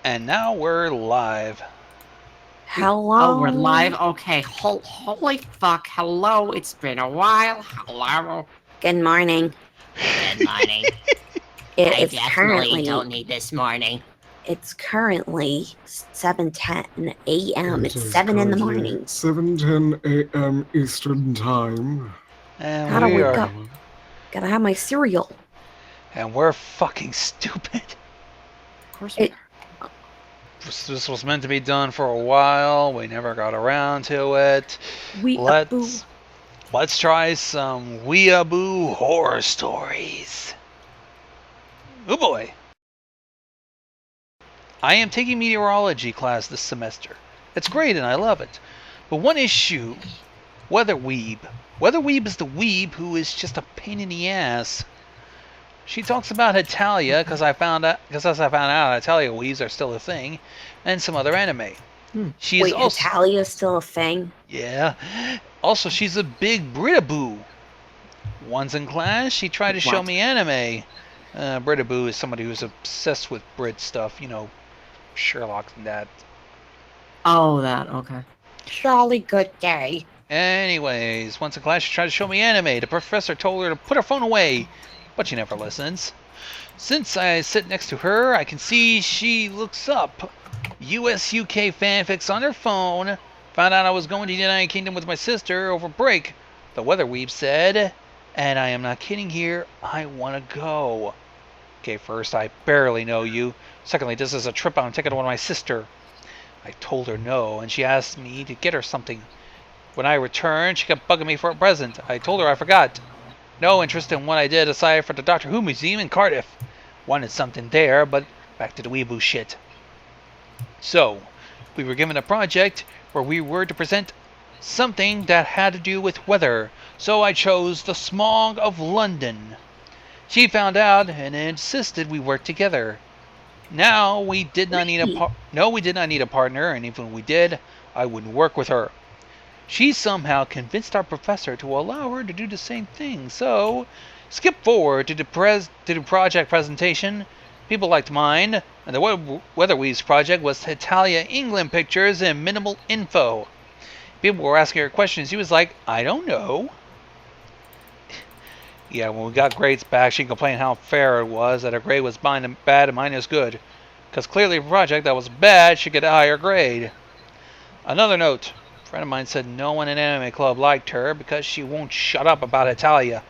And now we're live. Hello. Oh, we're live? Okay. Holy fuck. Hello. It's been a while. Hello. Good morning. Good morning. It I is definitely don't need this morning. It's currently 7:10 a.m. It's It is 7 in the currently morning. 7:10 a.m. Eastern Time. And Gotta we wake are. up. Gotta have my cereal. And we're fucking stupid. Of course we It- are. This was meant to be done for a while. We never got around to it. Weeaboo. Let's try some Weeaboo horror stories. Oh boy. I am taking meteorology class this semester. It's great and I love it. But one issue, Weather Weeb. Weather Weeb is the weeb who is just a pain in the ass. She talks about Italia because as I found out, Italia weaves are still a thing, and some other anime. She is Wait, also Italia's still a thing? yeah. Also, she's a big Britaboo. Once in class, she tried to show What? me anime. Britaboo is somebody who's obsessed with Brit stuff, Sherlock and that. Oh, that. Okay. Jolly good day. Anyways, once in class, she tried to show me anime. The professor told her to put her phone away, but she never listens. Since I sit next to her, I can see she looks up US-UK fanfics on her phone. Found out I was going to the United Kingdom with my sister over break. The weather weeb said, and I am not kidding here, I want to go. Okay, first, I barely know you. Secondly, this is a trip I'm taking with my sister. I told her no, and she asked me to get her something. When I returned, she kept bugging me for a present. I told her I forgot. No interest in what I did aside for the Doctor Who Museum in Cardiff. Wanted something there, but back to the Weeaboo shit. So, we were given a project where we were to present something that had to do with weather. So I chose the smog of London. She found out and insisted we work together. Now we did not need we did not need a partner, and even if we did, I wouldn't work with her. She somehow convinced our professor to allow her to do the same thing. So, skip forward to the project presentation. People liked mine, and the Weather Weaves project was Italia England pictures and minimal info. People were asking her questions. She was like, I don't know. Yeah, when we got grades back, she complained how fair it was, that her grade was bad and mine is good. Because clearly a project that was bad should get a higher grade. Another note. A friend of mine said no one in Anime Club liked her because she won't shut up about Italia.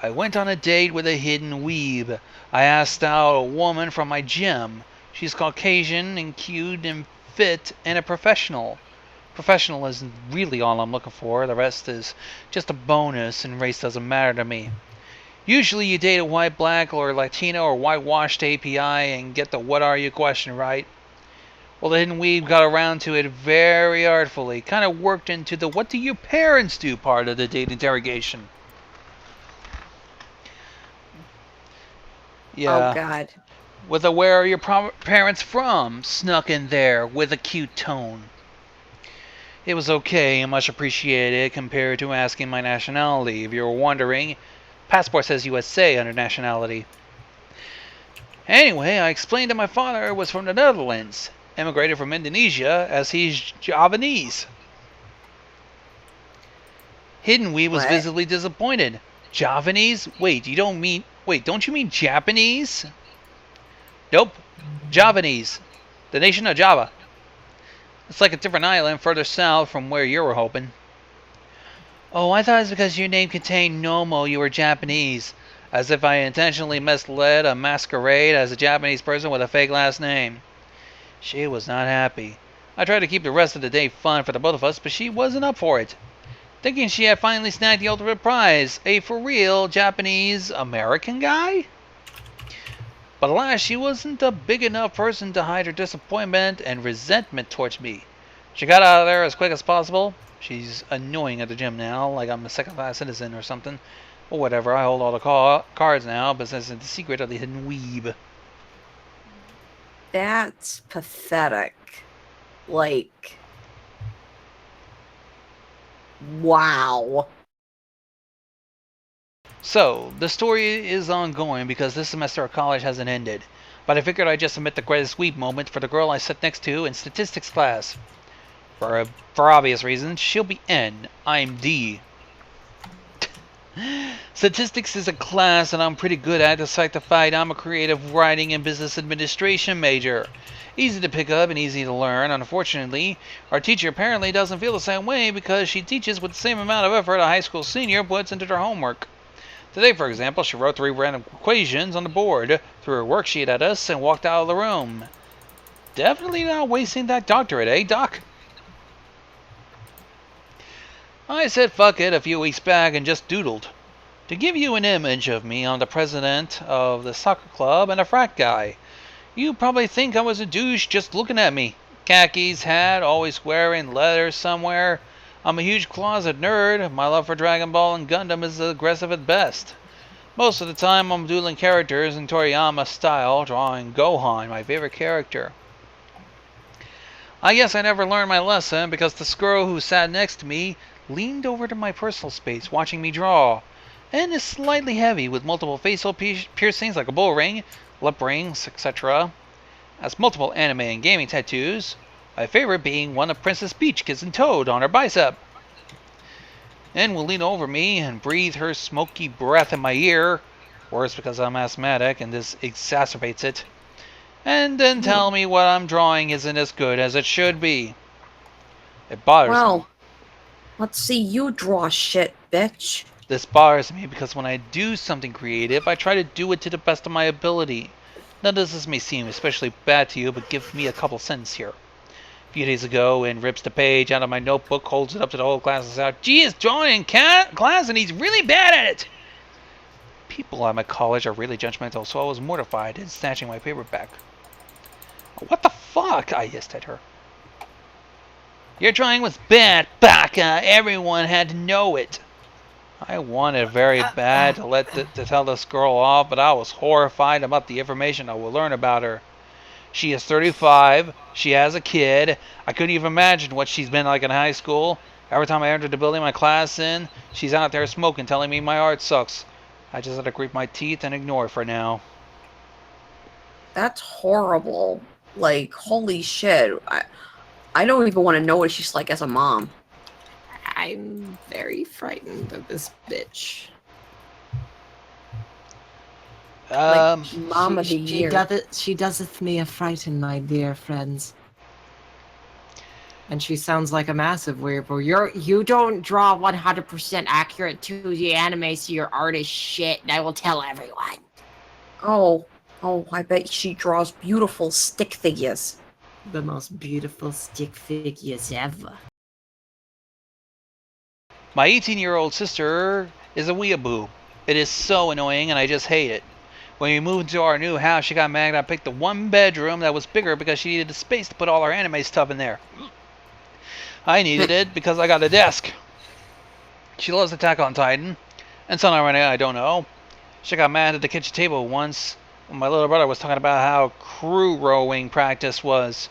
I went on a date with a hidden weeb. I asked out a woman from my gym. She's Caucasian and cute and fit and a professional. Professional isn't really all I'm looking for. The rest is just a bonus, and race doesn't matter to me. Usually you date a white, black, or Latino or whitewashed API and get the what are you question right. Well, the hidden weeb got around to it very artfully. Kind of worked into the what do your parents do part of the date interrogation. Yeah. Oh, God. With a where are your parents from snuck in there with a cute tone. It was okay and much appreciated compared to asking my nationality. If you were wondering, passport says USA under nationality. Anyway, I explained that my father was from the Netherlands, immigrated from Indonesia as he's Javanese. Hidden Weeb was visibly disappointed. Javanese? Wait, don't you mean Japanese? Nope, Javanese. The nation of Java. It's like a different island further south from where you were hoping. Oh, I thought it's because your name contained Nomo you were Japanese. As if I intentionally misled a masquerade as a Japanese person with a fake last name. She was not happy. I tried to keep the rest of the day fun for the both of us, but she wasn't up for it. Thinking she had finally snagged the ultimate prize, a for real Japanese American guy? But alas, she wasn't a big enough person to hide her disappointment and resentment towards me. She got out of there as quick as possible. She's annoying at the gym now, like I'm a second-class citizen or something. Or whatever, I hold all the cards now, but this is the secret of the hidden weeb. That's pathetic. Like, wow. So, the story is ongoing because this semester of college hasn't ended. But I figured I'd just submit the greatest weep moment for the girl I sit next to in statistics class. For obvious reasons, she'll be N, I'm D. Statistics is a class and I'm pretty good at, despite the fact I'm a creative writing and business administration major. Easy to pick up and easy to learn. Unfortunately, our teacher apparently doesn't feel the same way because she teaches with the same amount of effort a high school senior puts into their homework. Today, for example, she wrote 3 random equations on the board, threw her worksheet at us, and walked out of the room. Definitely not wasting that doctorate, eh, Doc? I said fuck it a few weeks back and just doodled. To give you an image of me, I'm the president of the soccer club and a frat guy. You probably think I was a douche just looking at me. Khakis, hat, always wearing leather somewhere. I'm a huge closet nerd. My love for Dragon Ball and Gundam is aggressive at best. Most of the time I'm doodling characters in Toriyama style, drawing Gohan, my favorite character. I guess I never learned my lesson because the girl who sat next to me leaned over to my personal space watching me draw, and is slightly heavy with multiple facial piercings like a bull ring, lip rings, etc. Has multiple anime and gaming tattoos, my favorite being one of Princess Peach kissing Toad on her bicep. And will lean over me and breathe her smoky breath in my ear, worse because I'm asthmatic and this exacerbates it, and then tell me what I'm drawing isn't as good as it should be. It bothers me. Well, let's see you draw shit, bitch. This bothers me because when I do something creative, I try to do it to the best of my ability. None of this may seem especially bad to you, but give me a couple sentences here. A few days ago, and rips the page out of my notebook, holds it up to the whole class and says, "Gee, he's drawing in class and he's really bad at it!" People at my college are really judgmental, so I was mortified and snatching my paper back. "What the fuck?" I hissed at her. "Your drawing was bad, baka! Everyone had to know it!" I wanted very bad to tell this girl off, but I was horrified about the information I would learn about her. She is 35, she has a kid, I couldn't even imagine what she's been like in high school. Every time I entered the building my class in, she's out there smoking, telling me my art sucks. I just had to grit my teeth and ignore it for now. That's horrible. Like, holy shit. I don't even want to know what she's like as a mom. I'm very frightened of this bitch. Like, mom of the year. She doeseth me a frighten, my dear friends. And she sounds like a massive weeaboo. You don't draw 100% accurate to the anime, so your art is shit, and I will tell everyone. Oh, I bet she draws beautiful stick figures. The most beautiful stick figures ever. My 18-year-old sister is a weeaboo. It is so annoying and I just hate it. When we moved into our new house, she got mad I picked the one bedroom that was bigger because she needed the space to put all her anime stuff in there. I needed it because I got a desk. She loves Attack on Titan, and some irony I don't know. She got mad at the kitchen table once when my little brother was talking about how crew rowing practice was.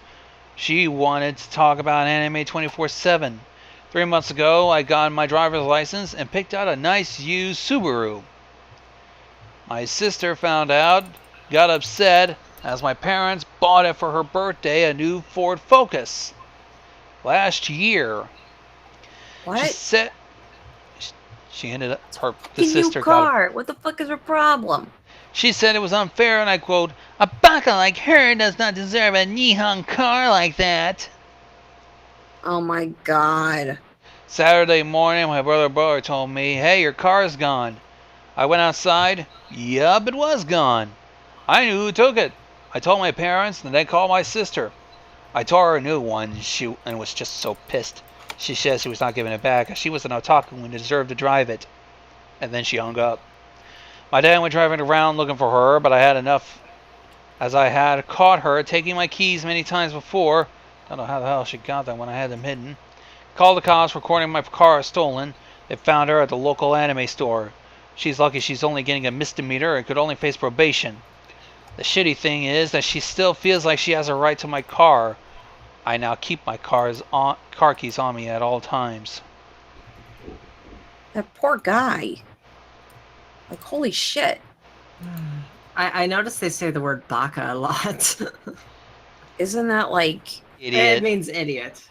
She wanted to talk about anime 24/7. 3 months ago, I got my driver's license and picked out a nice used Subaru. My sister found out, got upset, as my parents bought it for her birthday, a new Ford Focus. Last year. What? She said she ended up the A sister new got car. What the fuck is her problem? She said it was unfair, and I quote, "A baka like her does not deserve a Nihon car like that." Oh my god. Saturday morning, my brother told me, "Hey, your car's gone." I went outside. Yup, it was gone. I knew who took it. I told my parents, and they called my sister. I tore her a new one, and was just so pissed. She said she was not giving it back, as she was an otaku and deserved to drive it. And then she hung up. My dad went driving around looking for her, but I had enough, as I had caught her taking my keys many times before. Don't know how the hell she got them when I had them hidden. Called the cops reporting my car stolen. They found her at the local anime store. She's lucky she's only getting a misdemeanor and could only face probation. The shitty thing is that she still feels like she has a right to my car. I now keep my car keys on me at all times. That poor guy. Like, holy shit. I noticed they say the word baka a lot. Isn't that like... It Idiot. means idiot.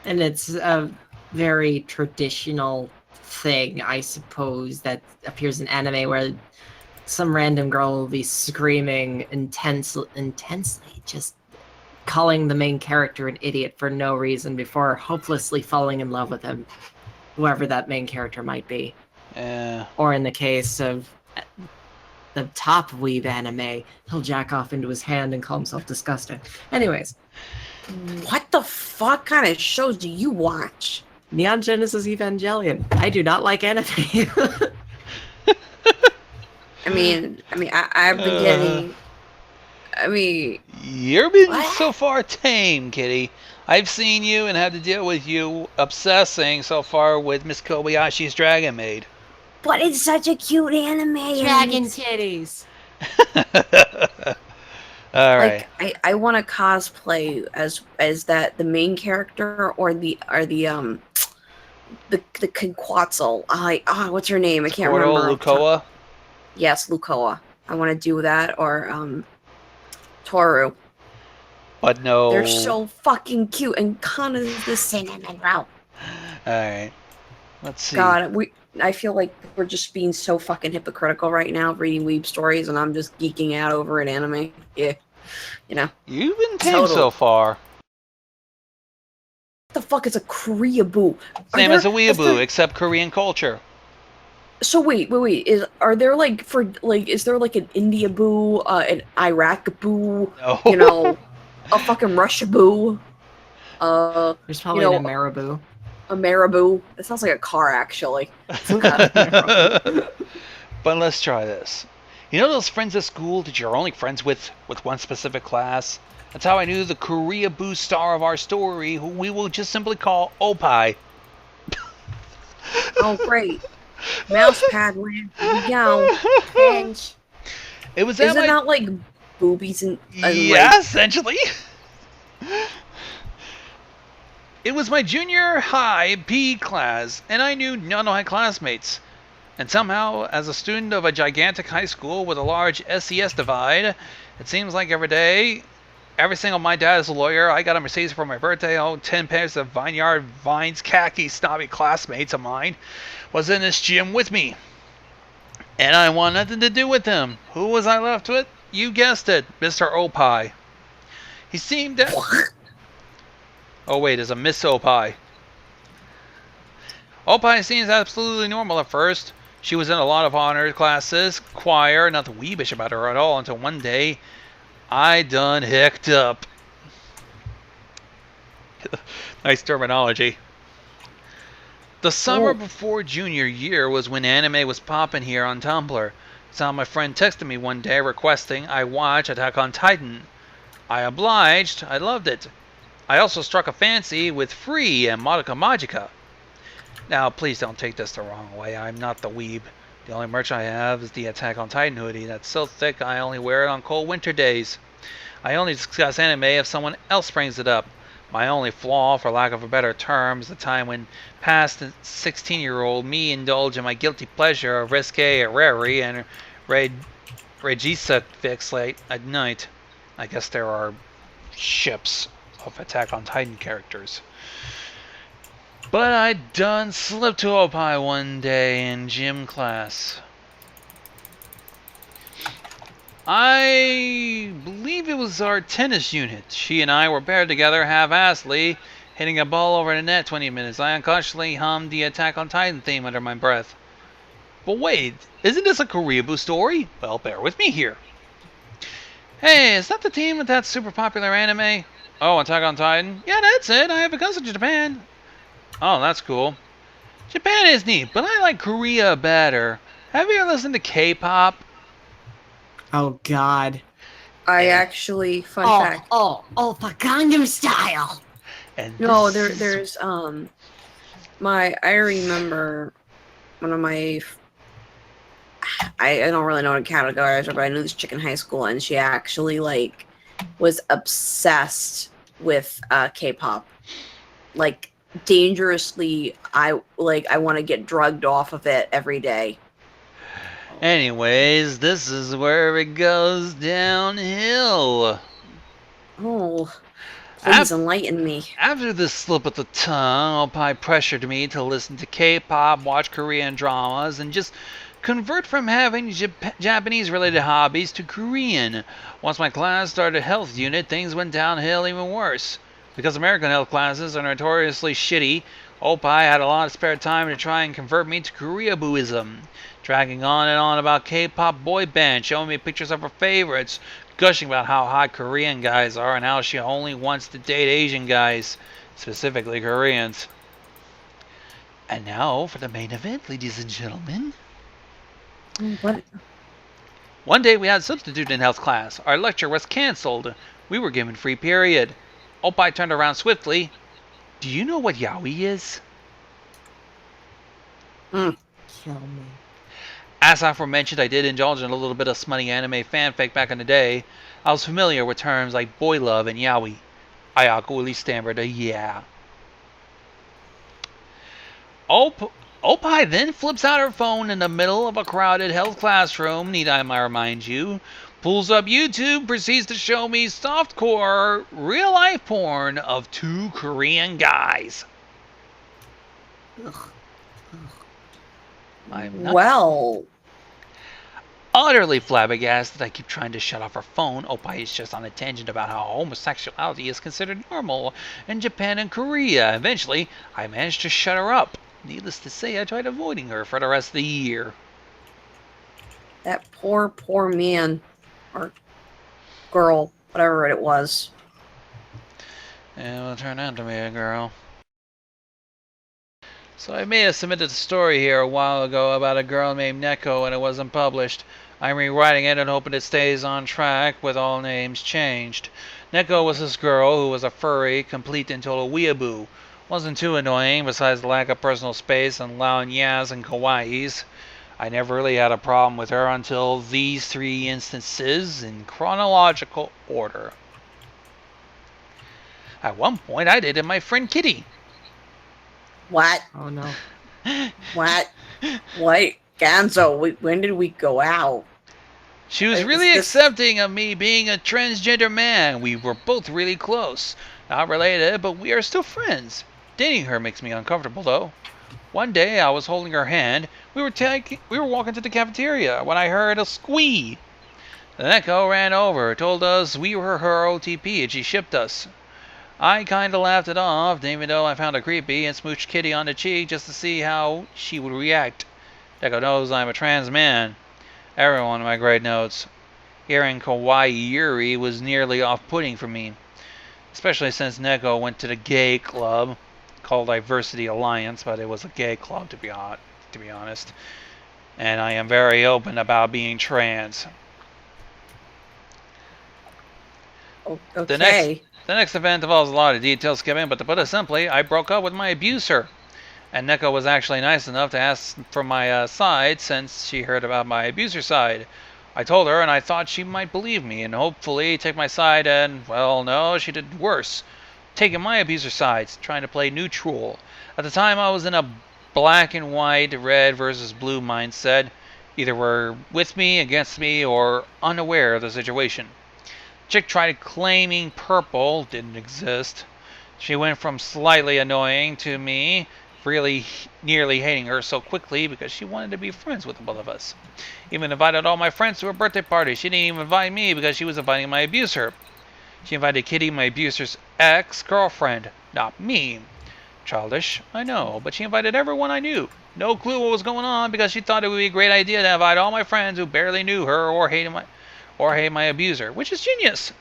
And it's a very traditional thing, I suppose, that appears in anime where some random girl will be screaming intensely, just calling the main character an idiot for no reason before hopelessly falling in love with him, whoever that main character might be. Yeah. Or in the case of the top weeb anime, he'll jack off into his hand and call himself disgusting. Anyways, What the fuck kind of shows do you watch? Neon Genesis Evangelion. I do not like anime. I've been getting... I mean... You've been What? so far tame, kitty. I've seen you and had to deal with you obsessing so far with Miss Kobayashi's Dragon Maid. But it's such a cute anime. and Dragon it's- titties. All right. Like, I want to cosplay as that the main character or the Quetzal. What's her name? I can't Squirtle, remember. Lukoa. Yes, Lukoa. I want to do that or Touhou. But no. They're so fucking cute and kind of the cinnamon route. All right. Let's see. God, I feel like we're just being so fucking hypocritical right now, reading weeb stories, and I'm just geeking out over an anime. Yeah, you know. You've been tame Total. so far. What the fuck is a Koreaboo? Same as a Weeaboo, except Korean culture. So wait. Is there like an India boo, an Iraq boo, No. you know, a fucking Russia boo, There's probably You know, a marabou. a Marabou? That sounds like a car, actually. But let's try this. You know those friends at school that you're only friends with one specific class? That's how I knew the Koreaboo star of our story, who we will just simply call Opai. Oh great, mouse pad land. Here we go. Pinch. It was Is at it my... not like boobies and Yeah, essentially. It was my junior high PE class, and I knew none of my classmates. And somehow, as a student of a gigantic high school with a large SES divide, it seems like every single my dad is a lawyer, I got a Mercedes for my birthday, 10 pairs of Vineyard Vines khaki snobby classmates of mine was in this gym with me. And I want nothing to do with him. Who was I left with? You guessed it, Mr. Opai. He seemed to... Oh wait, it's a Miss Opai. Opai seems absolutely normal at first. She was in a lot of honor classes, choir, nothing weebish about her at all until one day I done hicked up. Nice terminology. The summer before junior year was when anime was popping here on Tumblr. So my friend texted me one day requesting I watch Attack on Titan. I obliged. I loved it. I also struck a fancy with Free and Madoka Magica. Now, please don't take this the wrong way. I'm not the weeb. The only merch I have is the Attack on Titan hoodie that's so thick I only wear it on cold winter days. I only discuss anime if someone else brings it up. My only flaw, for lack of a better term, is the time when past 16-year-old me indulge in my guilty pleasure of Risque Areri and Regisa Fix late at night. I guess there are ships of Attack on Titan characters. But I done slipped to Opai one day in gym class. I believe it was our tennis unit. She and I were paired together half-assedly, hitting a ball over the net 20 minutes. I unconsciously hummed the Attack on Titan theme under my breath. But wait, isn't this a Koreaboo story? Well, bear with me here. Hey, is that the team with that super popular anime? Oh, Attack on Titan? Yeah, that's it. I have a cousin to Japan. Oh, that's cool. Japan is neat, but I like Korea better. Have you ever listened to K-pop? Oh God. I actually, fun fact. for Gangnam Style. And No, this is- there's I remember one of my I don't really know what to categorize her, but I knew this chick in high school, and she actually like was obsessed with K-pop, like dangerously. I want to get drugged off of it every day. Anyways, this is where it goes downhill. Oh, Af- please enlighten me. After this slip of the tongue, Opie pressured me to listen to K-pop, watch Korean dramas, and just convert from having Japanese-related hobbies to Korean. Once my class started health unit, things went downhill even worse. Because American health classes are notoriously shitty, Opie had a lot of spare time to try and convert me to Koreabooism, dragging on and on about K-pop boy band, showing me pictures of her favorites, gushing about how hot Korean guys are and how she only wants to date Asian guys, specifically Koreans. And now for the main event, ladies and gentlemen. What? One day we had substitute in health class. Our lecture was cancelled. We were given free period. Opie turned around swiftly. Do you know what yaoi is? Kill me. As aforementioned, I did indulge in a little bit of smutty anime fanfic back in the day. I was familiar with terms like boy love and yaoi. I awkwardly stammered a yeah. Opie then flips out her phone in the middle of a crowded health classroom, need I remind you, pulls up YouTube, proceeds to show me softcore, real-life porn of two Korean guys. Ugh. I'm not Well, utterly flabbergasted. I keep trying to shut off her phone. Opie is just on a tangent about how homosexuality is considered normal in Japan and Korea. Eventually, I managed to shut her up. Needless to say, I tried avoiding her for the rest of the year. that poor man. Or girl, whatever it was. And it will turn out to be a girl. So I may have submitted a story here a while ago about a girl named Neko and it wasn't published. I'm rewriting it and hoping it stays on track with all names changed. Neko was this girl who was a furry, complete and total weeaboo. Wasn't too annoying besides the lack of personal space and loud yas and kawaiis. I never really had a problem with her until these three instances in chronological order. At one point I dated my friend Kitty. What? Oh no. What? What? Gonzo, when did we go out? She was Is really this- accepting of me being a transgender man. We were both really close. Not related, but we are still friends. Dating her makes me uncomfortable, though. One day, I was holding her hand. We were walking to the cafeteria when I heard a squee. The Neko ran over, told us we were her OTP, and she shipped us. I kinda laughed it off, even though I found it creepy, and smooched Kitty on the cheek just to see how she would react. Neko knows I'm a trans man. Everyone in my grade notes. Hearing Kawaii Yuri was nearly off-putting for me, especially since Neko went to the gay club called Diversity Alliance, but it was a gay club to be honest. And I am very open about being trans. Okay. The next event involves a lot of detail skipping, but to put it simply, I broke up with my abuser. And Neko was actually nice enough to ask for my side since she heard about my abuser side. I told her and I thought she might believe me and hopefully take my side and, well, no, she did worse. Taking my abuser sides, trying to play neutral. At the time I was in a black and white, red versus blue mindset. Either were with me, against me, or unaware of the situation. Chick tried claiming purple, didn't exist. She went from slightly annoying to me, really nearly hating her so quickly because she wanted to be friends with the both of us. Even invited all my friends to her birthday party. She didn't even invite me because she was inviting my abuser. She invited Kitty, my abuser's ex-girlfriend, not me. Childish, I know, but she invited everyone I knew. No clue what was going on because she thought it would be a great idea to invite all my friends who barely knew her or hate my abuser, which is genius.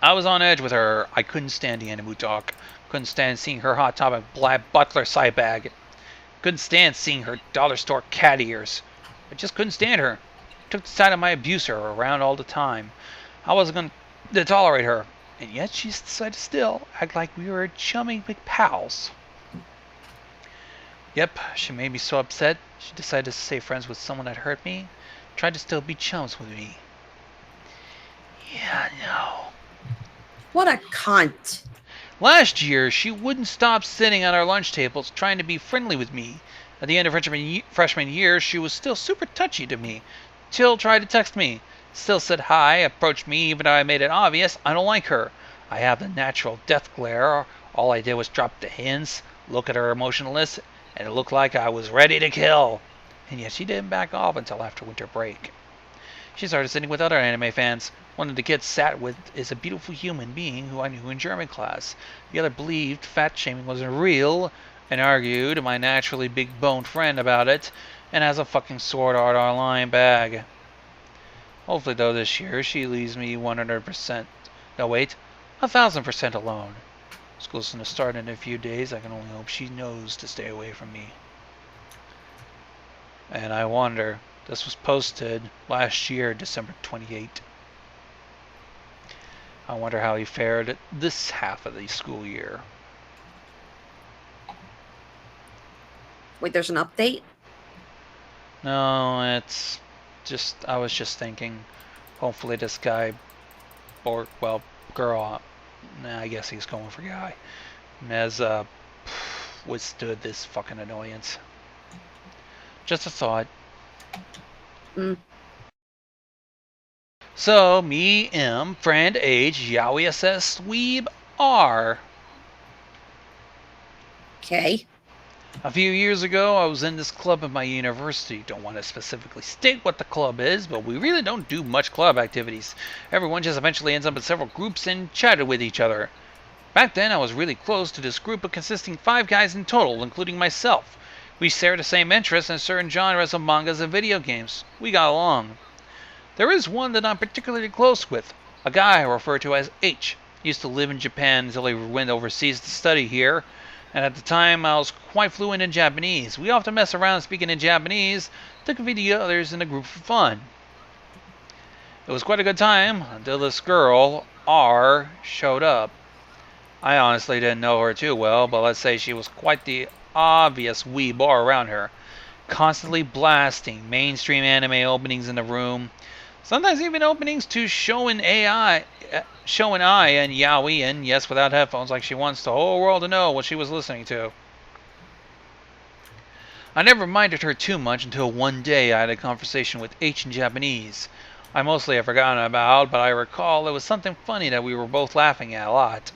I was on edge with her. I couldn't stand the anime talk. Couldn't stand seeing her hot topic black butler side bag. Couldn't stand seeing her dollar store cat ears. I just couldn't stand her. Took the side of my abuser around all the time. I wasn't going to tolerate her. And yet she decided to still act like we were chummy big pals. Yep, she made me so upset. She decided to stay friends with someone that hurt me. Tried to still be chums with me. Yeah, I know. What a cunt. Last year, she wouldn't stop sitting at our lunch tables trying to be friendly with me. At the end of freshman year, she was still super touchy to me. Till tried to text me. Still said hi, approached me even though I made it obvious I don't like her. I have the natural death glare. All I did was drop the hints, look at her emotionless, and it looked like I was ready to kill. And yet she didn't back off until after winter break. She started sitting with other anime fans. One of the kids sat with is a beautiful human being who I knew in German class. The other believed fat shaming wasn't real, and argued to my naturally big-boned friend about it, and has a fucking Sword Art Online bag. Hopefully, though, this year she leaves me 100%. No, wait, 1,000% alone. School's gonna start in a few days. I can only hope she knows to stay away from me. And I wonder, this was posted last year, December 28. I wonder how he fared this half of the school year. Wait, there's an update? No, it's just, I was just thinking, hopefully this guy, or, well, girl, nah, I guess he's going for guy, has withstood this fucking annoyance. Just a thought. So, me, M, friend H, Yaoiz, Weeb R. Okay. A few years ago, I was in this club at my university. Don't want to specifically state what the club is, but we really don't do much club activities. Everyone just eventually ends up in several groups and chatted with each other. Back then, I was really close to this group, consisting 5 guys in total, including myself. We shared the same interests in certain genres of mangas and video games. We got along. There is one that I'm particularly close with, a guy I refer to as H. He used to live in Japan until he went overseas to study here, and at the time I was quite fluent in Japanese. We often mess around speaking in Japanese, took a video of others in the group for fun. It was quite a good time until this girl, R, showed up. I honestly didn't know her too well, but let's say she was quite the obvious weeb bar around her, constantly blasting mainstream anime openings in the room, sometimes even openings to Shonen and Yaoi, and yes, without headphones, like she wants the whole world to know what she was listening to. I never minded her too much until one day I had a conversation with H in Japanese. I mostly have forgotten about, but I recall it was something funny that we were both laughing at a lot.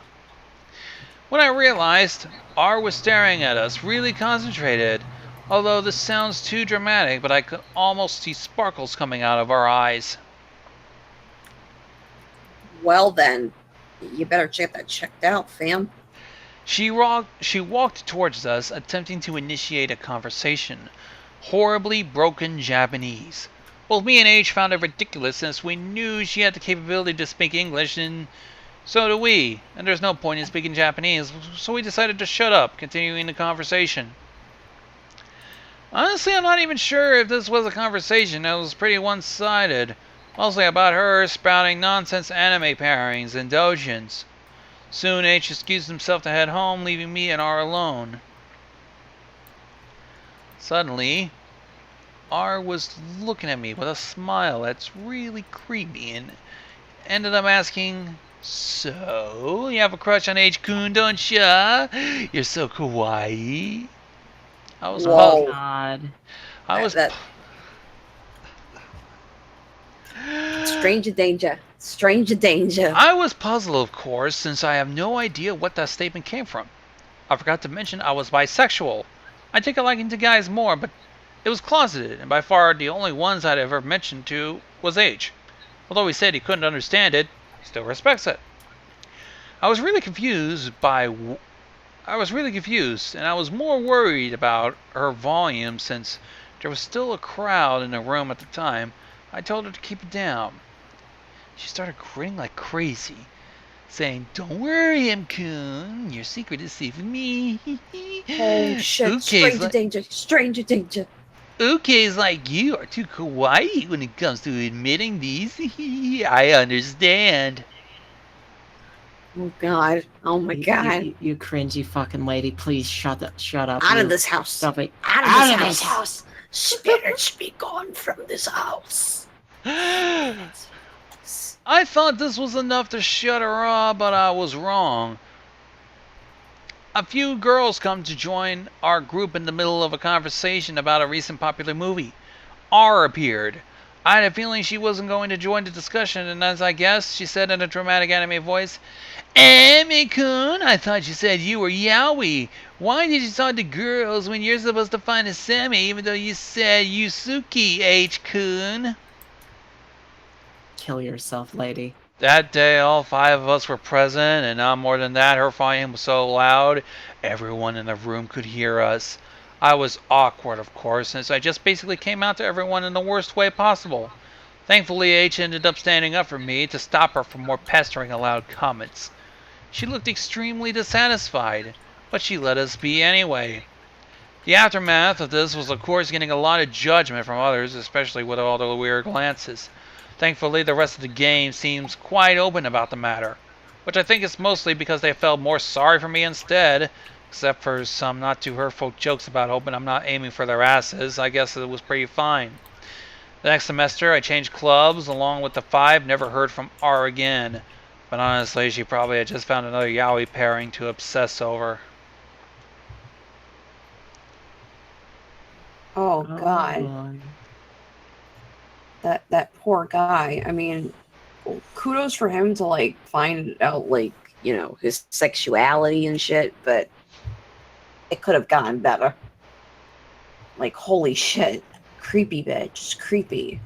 When I realized, R was staring at us, really concentrated. Although this sounds too dramatic, but I could almost see sparkles coming out of our eyes. Well then, you better get that checked out, fam. She walked towards us, attempting to initiate a conversation. Horribly broken Japanese. Both me and H found it ridiculous since we knew she had the capability to speak English, and so do we. And there's no point in speaking Japanese, so we decided to shut up, continuing the conversation. Honestly, I'm not even sure if this was a conversation. It was pretty one-sided. Mostly about her spouting nonsense anime pairings and dojins. Soon H excused himself to head home, leaving me and R alone. Suddenly, R was looking at me with a smile that's really creepy and ended up asking, "So, you have a crush on H-kun, don't ya? You're so kawaii." I was Whoa. God. Stranger danger. Stranger danger. I was puzzled, of course, since I have no idea what that statement came from. I forgot to mention I was bisexual. I take a liking to guys more, but it was closeted, and by far the only ones I'd ever mentioned to was H. Although he said he couldn't understand it, he still respects it. I was really confused, and I was more worried about her volume since there was still a crowd in the room at the time. I told her to keep it down. She started grinning like crazy, saying, "Don't worry, M-kun, your secret is safe with me." Oh shit, stranger danger, stranger danger. Ukes like you are too kawaii when it comes to admitting these. I understand. Oh god, oh my god. You cringy fucking lady, please shut up. Out of this house. Stop it. Out of this house. Spirits be gone from this house. I thought this was enough to shut her up, but I was wrong. A few girls come to join our group in the middle of a conversation about a recent popular movie. R appeared. I had a feeling she wasn't going to join the discussion, and as I guessed, she said in a dramatic anime voice, Amy-kun, I thought you said you were Yaoi. Why did you talk to girls when you're supposed to find a Semi, even though you said Yusuke, H-kun? Kill yourself, lady. That day, all 5 of us were present, and not more than that, her volume was so loud, everyone in the room could hear us. I was awkward, of course, since I just basically came out to everyone in the worst way possible. Thankfully, H ended up standing up for me to stop her from more pestering and loud comments. She looked extremely dissatisfied, but she let us be anyway. The aftermath of this was, of course, getting a lot of judgment from others, especially with all the weird glances. Thankfully, the rest of the game seems quite open about the matter, which I think is mostly because they felt more sorry for me instead, except for some not too hurtful jokes about hoping I'm not aiming for their asses. I guess it was pretty fine. The next semester, I changed clubs along with the 5, never heard from R again, but honestly, she probably had just found another yaoi pairing to obsess over. Oh God. That poor guy. I mean, kudos for him to like find out like, you know, his sexuality and shit, but it could have gotten better. Like, holy shit. Creepy bitch. Creepy.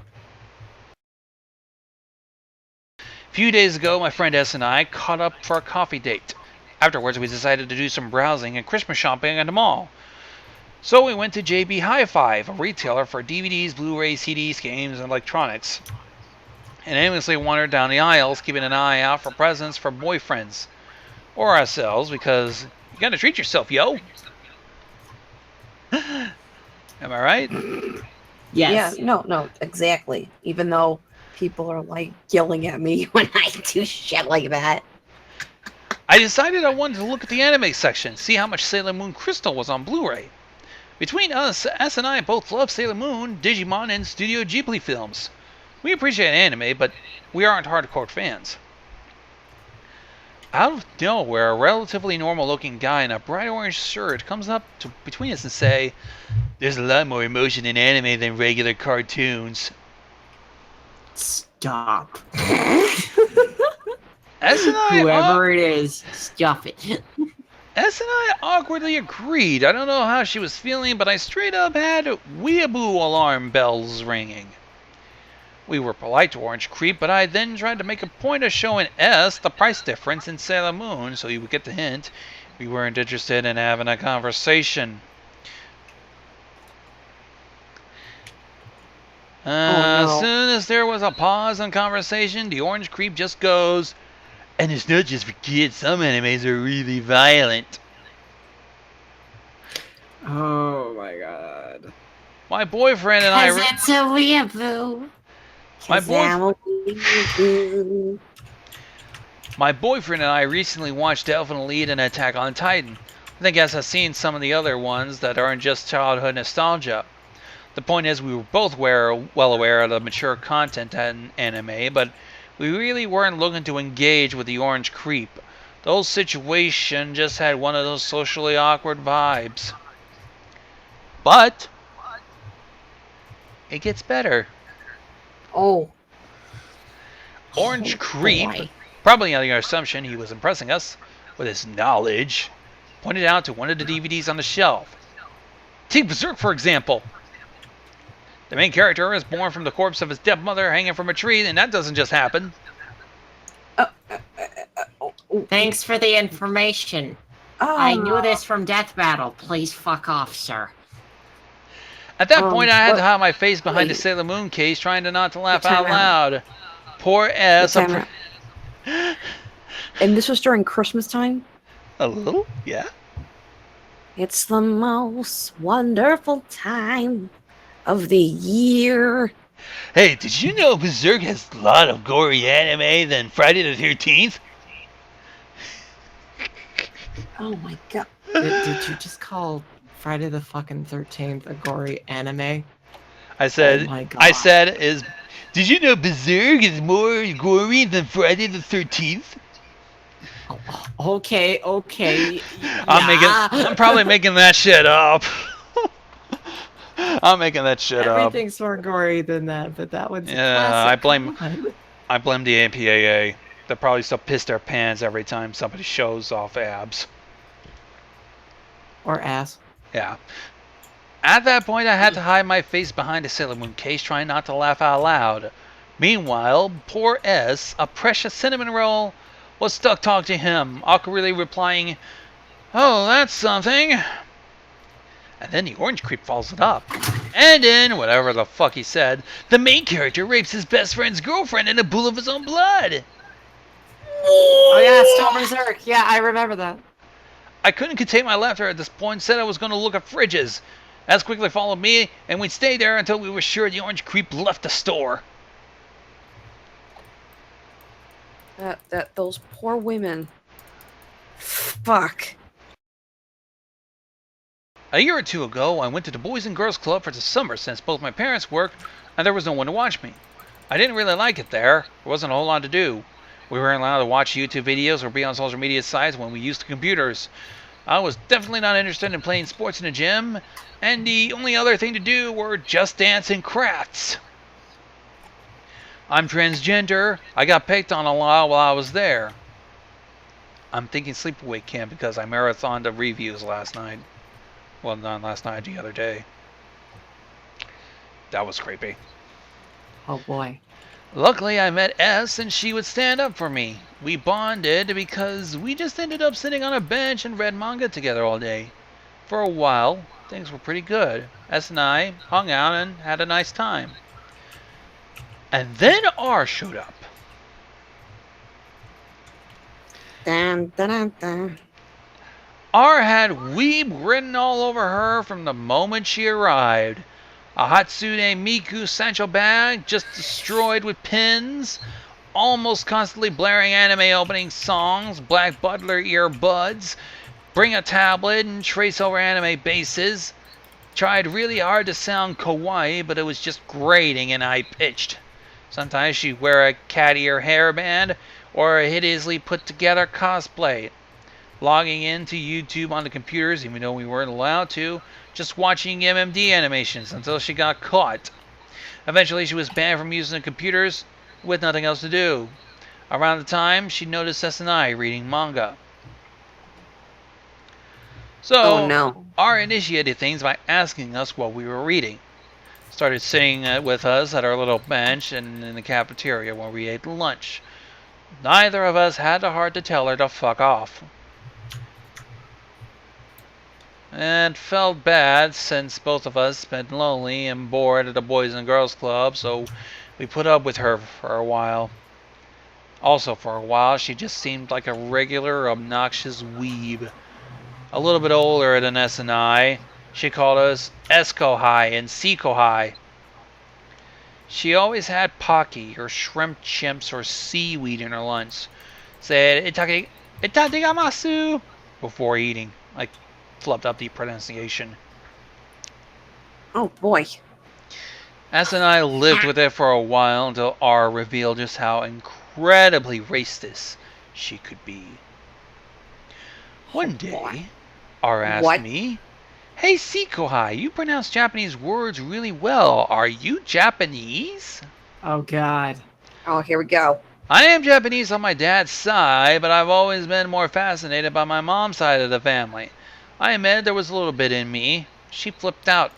A few days ago, my friend S and I caught up for a coffee date. Afterwards, we decided to do some browsing and Christmas shopping at the mall. So we went to JB Hi-Fi, a retailer for DVDs, Blu-rays, CDs, games, and electronics, and aimlessly wandered down the aisles, keeping an eye out for presents for boyfriends. Or ourselves, because you gotta treat yourself, yo! Am I right? Yes. Yeah, no, exactly. Even though people are like yelling at me when I do shit like that. I decided I wanted to look at the anime section, see how much Sailor Moon Crystal was on Blu-ray. Between us, S and I both love Sailor Moon, Digimon, and Studio Ghibli films. We appreciate anime, but we aren't hardcore fans. Out of nowhere, a relatively normal-looking guy in a bright orange shirt comes up between us and say, "There's a lot more emotion in anime than regular cartoons." Stop. S and I Whoever it is, stop it. S and I awkwardly agreed. I don't know how she was feeling, but I straight up had Weeaboo alarm bells ringing. We were polite to Orange Creep, but I then tried to make a point of showing S the price difference in Sailor Moon, so he would get the hint. We weren't interested in having a conversation. No. As soon as there was a pause in conversation, the Orange Creep just goes, "And it's not just for kids, some animes are really violent." Oh my god. My boyfriend and I... It's a weeaboo. My boyfriend and I recently watched Elfen Lied and Attack on Titan. I think as I've seen some of the other ones that aren't just childhood nostalgia. The point is, we were both well aware of the mature content in anime, but we really weren't looking to engage with the Orange Creep. The whole situation just had one of those socially awkward vibes. But it gets better. Oh. Orange Creep, boy. probably on the assumption he was impressing us with his knowledge, pointed out to one of the DVDs on the shelf. Take Berserk, for example. The main character is born from the corpse of his dead mother hanging from a tree, and that doesn't just happen. Thanks for the information. I knew this from Death Battle. Please fuck off, sir. At that point, I had to hide my face behind the Sailor Moon case, trying to not to laugh out loud. Poor S. And this was during Christmas time? A little, yeah. It's the most wonderful time of the year. Hey, did you know Berserk has a lot of gory anime than Friday the 13th? Oh my god. Did you just call Friday the fucking 13th a gory anime? I said, Oh my God. did you know Berserk is more gory than Friday the 13th? Okay. I'm probably making that shit up. I'm making that shit up. Everything's more gory than that, but that one's a Yeah, classic. I blame- Come on. I blame the APAA. They probably still piss their pants every time somebody shows off abs. Or ass. Yeah. At that point, I had to hide my face behind a Sailor Moon case, trying not to laugh out loud. Meanwhile, poor S, a precious cinnamon roll, was stuck talking to him, awkwardly replying, "Oh, that's something." And then the orange creep follows it up. And in whatever the fuck he said, the main character rapes his best friend's girlfriend in a pool of his own blood. Oh yeah, Stone Berserk. Yeah, I remember that. I couldn't contain my laughter at this point, said I was going to look at fridges. S quickly followed me, and we'd stay there until we were sure the orange creep left the store. Those poor women. Fuck. A year or two ago, I went to the Boys and Girls Club for the summer since both my parents worked and there was no one to watch me. I didn't really like it there. There wasn't a whole lot to do. We weren't allowed to watch YouTube videos or be on social media sites when we used the computers. I was definitely not interested in playing sports in the gym, and the only other thing to do were just dance and crafts. I'm transgender. I got picked on a lot while I was there. I'm thinking sleepaway camp because I marathoned the reviews last night. Well, not last night, the other day. That was creepy. Oh boy. Luckily, I met S and she would stand up for me. We bonded because we just ended up sitting on a bench and read manga together all day. For a while, things were pretty good. S and I hung out and had a nice time. And then R showed up. Dun, dun, dun, dun. R had Weeb written all over her from the moment she arrived. A Hatsune Miku satchel bag just destroyed with pins, almost constantly blaring anime opening songs, Black Butler earbuds, bring a tablet and trace over anime bases. Tried really hard to sound kawaii, but it was just grating and high-pitched. Sometimes she'd wear a cat ear hairband or a hideously put together cosplay. Logging into YouTube on the computers, even though we weren't allowed to, just watching MMD animations until she got caught. Eventually, she was banned from using the computers with nothing else to do. Around the time, she noticed S&I reading manga. So, Oh no. R initiated things by asking us what we were reading. Started sitting with us at our little bench and in the cafeteria where we ate lunch. Neither of us had the heart to tell her to fuck off. And felt bad since both of us been lonely and bored at the Boys and Girls Club, so we put up with her for a while. Also for a while, she just seemed like a regular obnoxious weeb. A little bit older than S and I. She called us S-Kohai and C-Kohai. She always had pocky or shrimp chimps or seaweed in her lunch. Said, "Itadegamasu," before eating. Like, flubbed up the pronunciation. Oh boy. S and I lived with it for a while until R revealed just how incredibly racist she could be. One day, R asked What? me, "Hey C-Kohai, you pronounce Japanese words really well. Are you Japanese?" Oh god. Oh, here we go. I am Japanese on my dad's side, but I've always been more fascinated by my mom's side of the family. I admit there was a little bit in me. She flipped out.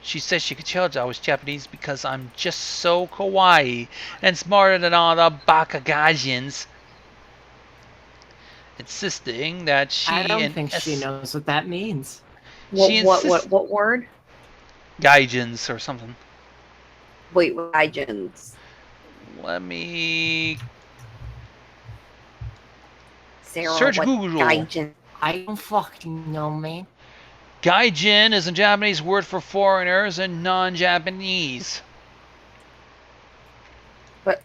She said she could tell I was Japanese because I'm just so kawaii and smarter than all the bakagajins. Insisting that she I don't and think she knows what that means. What word? gaijins or something. Wait, legends. Let me Sarah, Search what Google. gaijin? I don't fucking know, man. Gaijin is a Japanese word for foreigners and non-Japanese. But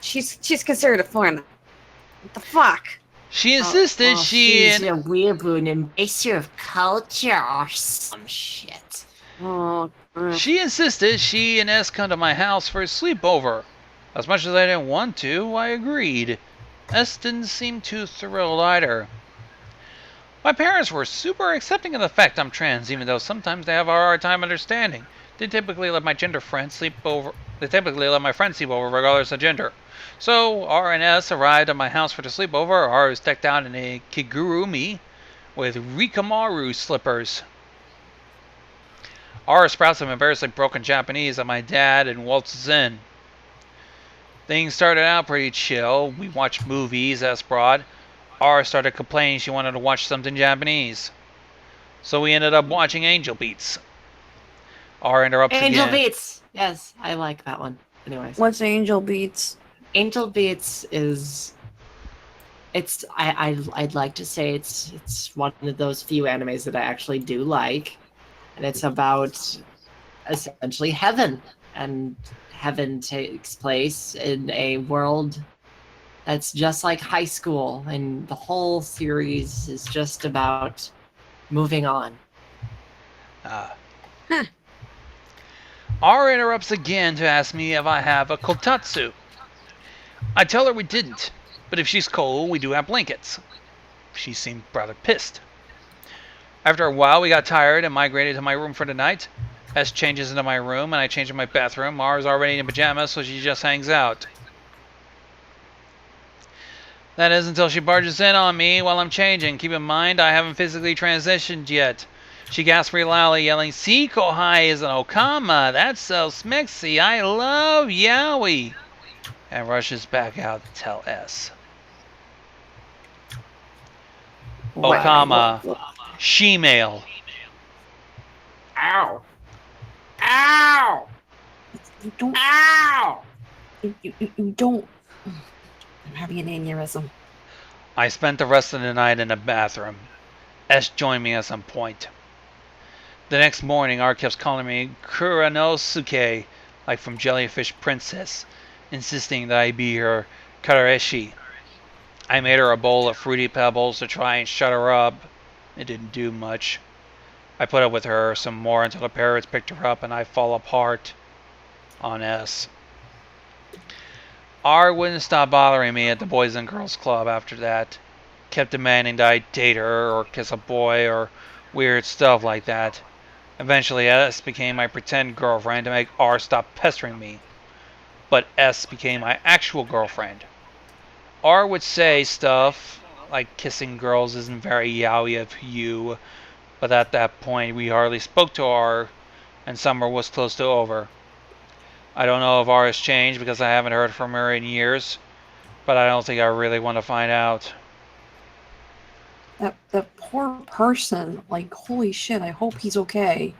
she's considered a foreigner. What the fuck? She insisted she she's and a weeaboo and embrace your culture or some shit. Oh. she insisted she and S come to my house for a sleepover. As much as I didn't want to, I agreed. S didn't seem too thrilled either. My parents were super accepting of the fact I'm trans, even though sometimes they have a hard time understanding. They typically let my friends sleep over regardless of gender. So R and S arrived at my house for the sleepover. R was decked out in a kigurumi with rikamaru slippers. R sprouts some embarrassingly broken Japanese at my dad and waltzes in. Things started out pretty chill. We watched movies, S brought. R started complaining she wanted to watch something Japanese. So we ended up watching Angel Beats. R interrupts Angel again. Beats! Yes, I like that one. Anyways. What's Angel Beats? Angel Beats is... I'd like to say it's one of those few animes that I actually do like. And it's about essentially heaven. And heaven takes place in a world that's just like high school, and the whole series is just about moving on. R interrupts again to ask me if I have a kotatsu. I tell her we didn't, but if she's cold, we do have blankets. She seemed rather pissed. After a while, we got tired and migrated to my room for the night. S changes into my room, and I change in my bathroom. R is already in pajamas, so she just hangs out. That is until she barges in on me while I'm changing. Keep in mind, I haven't physically transitioned yet. She gasps really loudly, yelling, C-Kohai is an okama. That's so smexy. I love Yaoiz. And rushes back out to tell S. Okama. She-male. Ow! Ow! You don't. Ow! You don't. I'm having an aneurysm. I spent the rest of the night in the bathroom. S joined me at some point. The next morning, R kept calling me Kuranosuke, like from Jellyfish Princess, insisting that I be her kareshi. I made her a bowl of fruity pebbles to try and shut her up. It didn't do much. I put up with her some more until the parrots picked her up and I fall apart on S. R wouldn't stop bothering me at the Boys and Girls Club after that. Kept demanding that I date her or kiss a boy or weird stuff like that. Eventually S became my pretend girlfriend to make R stop pestering me. But S became my actual girlfriend. R would say stuff like kissing girls isn't very yaoi of you, but at that point we hardly spoke to R and summer was close to over. I don't know if R has changed because I haven't heard from her in years, but I don't think I really want to find out. That poor person. Like, holy shit, I hope he's okay.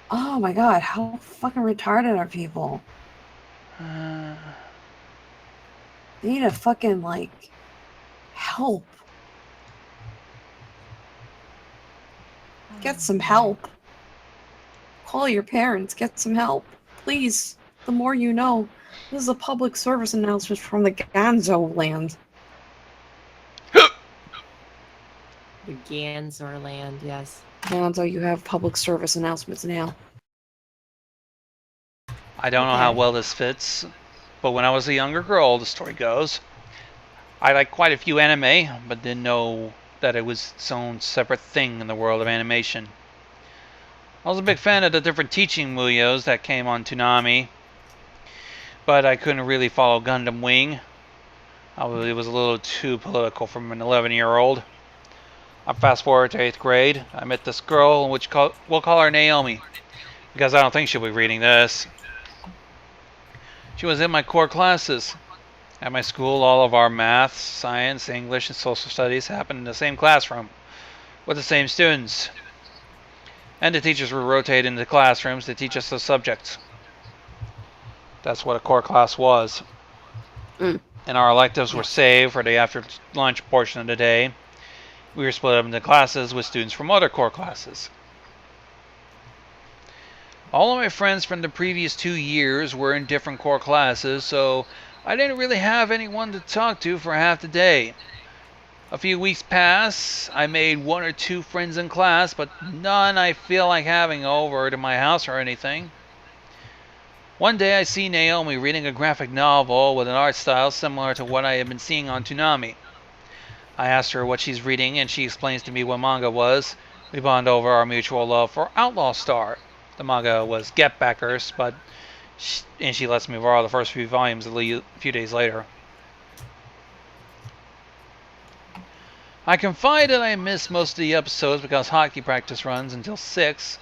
Oh my god, how fucking retarded are people? They need to fucking, like, help. Get some help. Call your parents, get some help. Please, the more you know. This is a public service announcement from the Gonzo land. The Ganser land, yes. Gonzo, you have public service announcements now. I don't know how well this fits, but when I was a younger girl, the story goes, I liked quite a few anime, but didn't know that it was its own separate thing in the world of animation. I was a big fan of the different teaching muyos that came on Toonami, but I couldn't really follow Gundam Wing. It was a little too political for an 11-year-old. I fast forward to 8th grade. I met this girl, which we'll call her Naomi, because I don't think she'll be reading this. She was in my core classes. At my school, all of our math, science, English, and social studies happened in the same classroom, with the same students. And the teachers would rotate into classrooms to teach us those subjects. That's what a core class was. And our electives were saved for the after lunch portion of the day. We were split up into classes with students from other core classes. All of my friends from the previous 2 years were in different core classes, so I didn't really have anyone to talk to for half the day. A few weeks passed. I made 1 or 2 friends in class, but none I feel like having over to my house or anything. One day I see Naomi reading a graphic novel with an art style similar to what I had been seeing on Toonami. I asked her what she's reading, and she explains to me what manga was. We bond over our mutual love for Outlaw Star. The manga was Get Backers, but she lets me borrow the first few volumes a few days later. I confide that I missed most of the episodes because hockey practice runs until 6,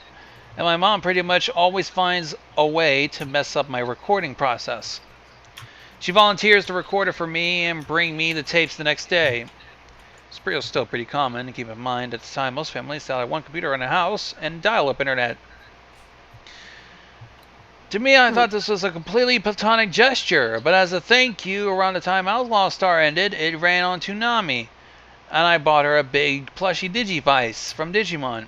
and my mom pretty much always finds a way to mess up my recording process. She volunteers to record it for me and bring me the tapes the next day. It's still pretty common, and keep in mind at the time most families still had one computer in a house and dial-up internet. To me, I thought this was a completely platonic gesture, but as a thank you, around the time Outlaw Star ended, it ran on Toonami, and I bought her a big plushy Digivice from Digimon.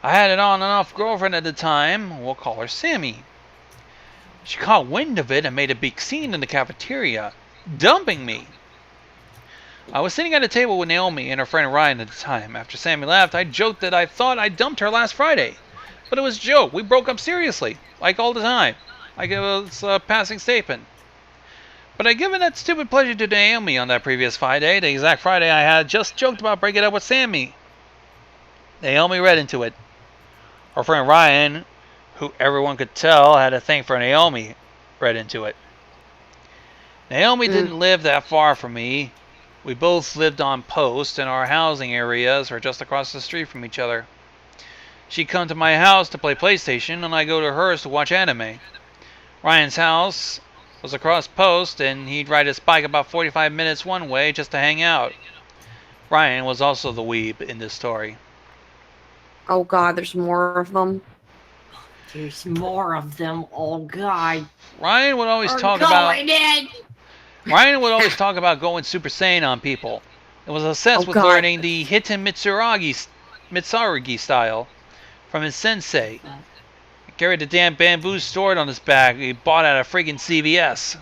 I had an on and off girlfriend at the time, we'll call her Sammy. She caught wind of it and made a big scene in the cafeteria, dumping me. I was sitting at a table with Naomi and her friend Ryan at the time. After Sammy left, I joked that I thought I dumped her last Friday. But it was a joke. We broke up seriously, like all the time. Like it was a passing statement. But I'd given that stupid pleasure to Naomi on that previous Friday, the exact Friday I had just joked about breaking up with Sammy. Naomi read into it. Her friend Ryan, who everyone could tell had a thing for Naomi, read into it. Naomi didn't live that far from me. We both lived on post, and our housing areas are just across the street from each other. She'd come to my house to play PlayStation, and I go to hers to watch anime. Ryan's house was across post, and he'd ride his bike about 45 minutes one way just to hang out. Ryan was also the weeb in this story. Oh god, there's more of them. There's more of them. Oh god. Ryan would always talk about going Super Saiyan on people. It was obsessed with learning the Hiten Mitsurugi style from his sensei. He carried the damn bamboo sword on his back he bought at a friggin' CVS.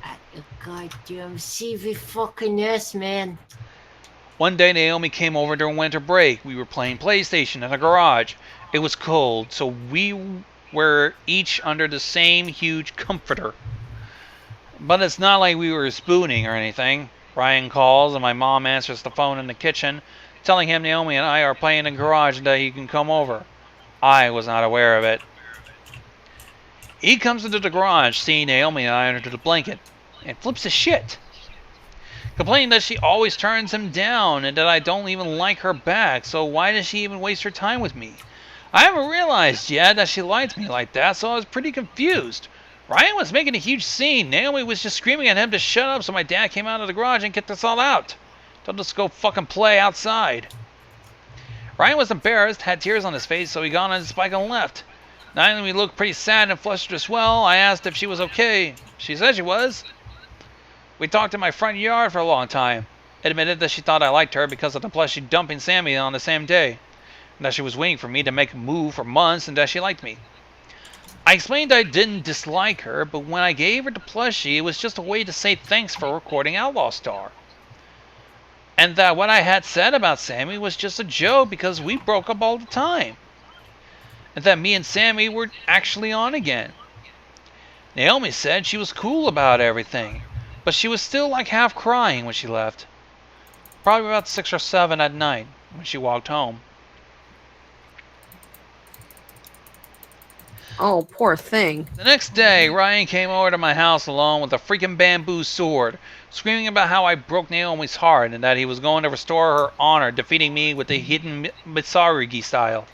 At the goddamn CV fucking S, man. One day Naomi came over during winter break. We were playing PlayStation in a garage. It was cold, so we were each under the same huge comforter. But it's not like we were spooning or anything. Ryan calls and my mom answers the phone in the kitchen, telling him Naomi and I are playing in the garage and that he can come over. I was not aware of it. He comes into the garage, seeing Naomi and I under the blanket, and flips his shit, complaining that she always turns him down and that I don't even like her back, so why does she even waste her time with me? I haven't realized yet that she liked me like that, so I was pretty confused. Ryan was making a huge scene. Naomi was just screaming at him to shut up, so my dad came out of the garage and kicked us all out. Told us to go fucking play outside. Ryan was embarrassed, had tears on his face, so he got on his bike and left. Naomi looked pretty sad and flustered as well. I asked if she was okay. She said she was. We talked in my front yard for a long time. Admitted that she thought I liked her because of the plushie dumping Sammy on the same day, and that she was waiting for me to make a move for months and that she liked me. I explained I didn't dislike her, but when I gave her the plushie, it was just a way to say thanks for recording Outlaw Star. And that what I had said about Sammy was just a joke because we broke up all the time. And that me and Sammy were actually on again. Naomi said she was cool about everything, but she was still like half crying when she left. Probably about 6 or 7 at night when she walked home. Oh, poor thing. The next day, Ryan came over to my house alone with a freaking bamboo sword, screaming about how I broke Naomi's heart and that he was going to restore her honor, defeating me with the hidden Mitsurugi style.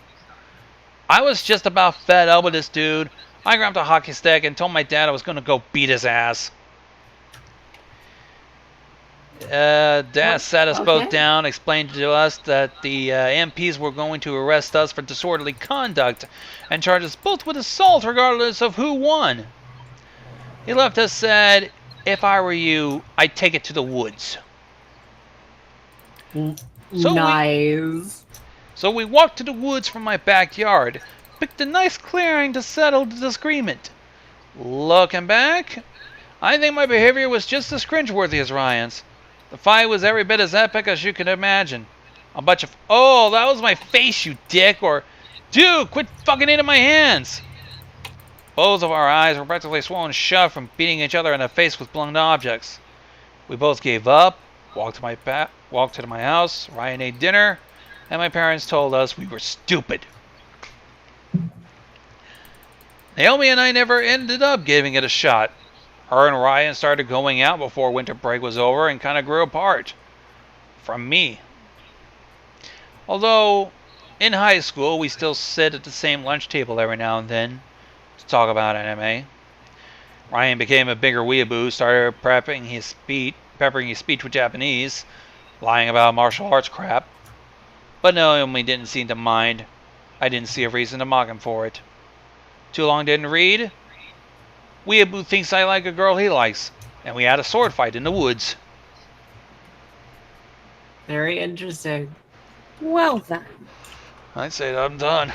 I was just about fed up with this dude. I grabbed a hockey stick and told my dad I was going to go beat his ass. Dad sat us both down, explained to us that the MPs were going to arrest us for disorderly conduct and charge us both with assault regardless of who won. He left us said, if I were you, I'd take it to the woods. So we walked to the woods from my backyard, picked a nice clearing to settle the disagreement. Looking back, I think my behavior was just as cringeworthy as Ryan's. The fight was every bit as epic as you could imagine. A bunch of, oh, that was my face, you dick, or Dude, quit fucking into my hands! Both of our eyes were practically swollen shut from beating each other in the face with blunt objects. We both gave up, walked to my house, Ryan ate dinner, and my parents told us we were stupid. Naomi and I never ended up giving it a shot. Her and Ryan started going out before winter break was over and kind of grew apart. From me. Although, in high school, we still sit at the same lunch table every now and then to talk about anime. Ryan became a bigger weeaboo, started peppering his speech with Japanese, lying about martial arts crap. But Naomi didn't seem to mind. I didn't see a reason to mock him for it. Too long didn't read? Weeaboo thinks I like a girl he likes, and we had a sword fight in the woods. Very interesting. Well then. I'd say that I'm done.